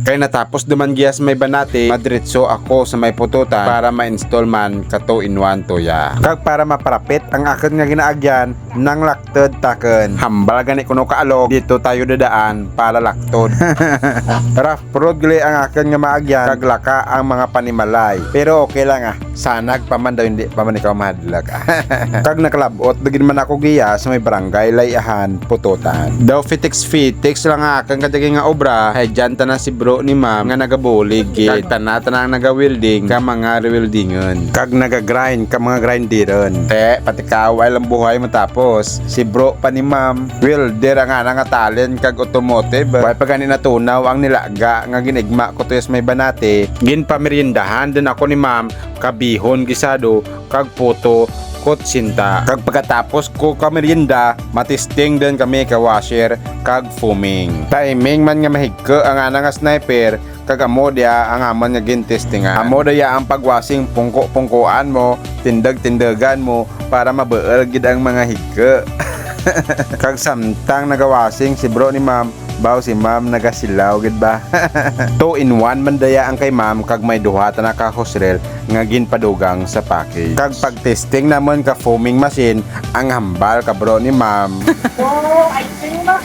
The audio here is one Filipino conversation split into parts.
Kaya natapos duman giyas may banati, madritso ako sa may pututan para ma-install man ka 2-in-1 toya. Kag para maparapit ang akin nga ginaagyan ng laktod taken. Hambal gani kuno kaalog, dito tayo dadaan para laktod. Rough road gali ang akin nga maagyan, kag laka ang mga panimalay. Pero okay lang sanag paman daw hindi paman ikaw mahadlag. Kag nakalabot, dagin man ako giya sa may barangay Layahan, Pututan. Daw fitix lang akin kadaging nga obra, ay dyan na si bro ni ma'am nga nagabulig gid. Kag tanang naga-welding ka mga rewildingon. Kag naga-grind ka mga grinderon. Pati kaway lang buhay mo tapos. Si bro pa ni ma'am, welder nga nga talent kag automotive. Way pa gani natunaw ang nilaga nga ginigma ko tuyas may banate. Gin pamerindahan din ako ni ma'am, kabihon gisado kag puto kutsinta. Kag pagkatapos ko kamerienda, matisting din kami ka washer kag fuming. Timing man nga mahigko ang ana nga sniper, kag amo dia ang amon nga gintestingan. Amo dia ang pagwasing pungko-pungkoan mo, tindag-tindagan mo para mabeul gid ang mga higko. Kag samtang nagawasing si bro ni ma'am, baw si ma'am nagasilaw gid ba. 2-in-1 man daya ang kay ma'am, kag may duha ta na ka hosrel nga ginpadugang sa package. Kag pag-testing namon ka foaming machine, ang hambal ka bro ni ma'am. Oh, I think na.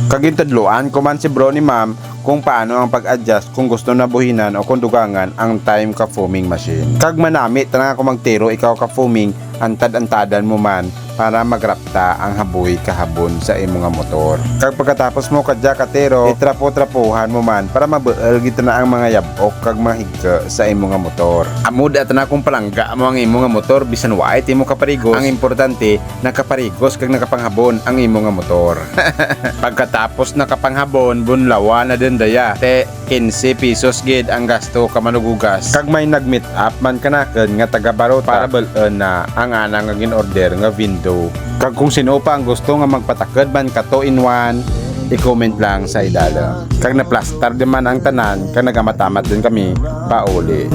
Kagintadluan ko man si bro ni ma'am kung paano ang pag-adjust kung gusto na buhinan o kung dugangan ang time ka foaming machine. Kag manami tanang ako magtiro ikaw ka foaming, antad-antadan mo man para magrapta ang haboy kahabon sa imo nga motor. Kag pagkatapos mo kadya katero, itrapo-trapuhan mo man para mabeul gid na ang mga yabok kag mahigka sa imo nga motor. Amud at na kung palangga mo ang imo nga motor bisan white imo kaparigos, ang importante nakaparigos kag nakapanghabon ang imo nga motor. Pagkatapos nakapanghabon, bunlawan na din daya. 15 pesos gid ang gasto ka manugugas. Kag may nag-meet up man kanaken nga taga Barota para beul na ang ana nga gin-order nga window. Kag kung sino pa ang gusto nga magpatakad man ka 2-in-1, i-comment lang sa idala. Kag na-plaster din man ang tanan, kag nagamatamat din kami pauli.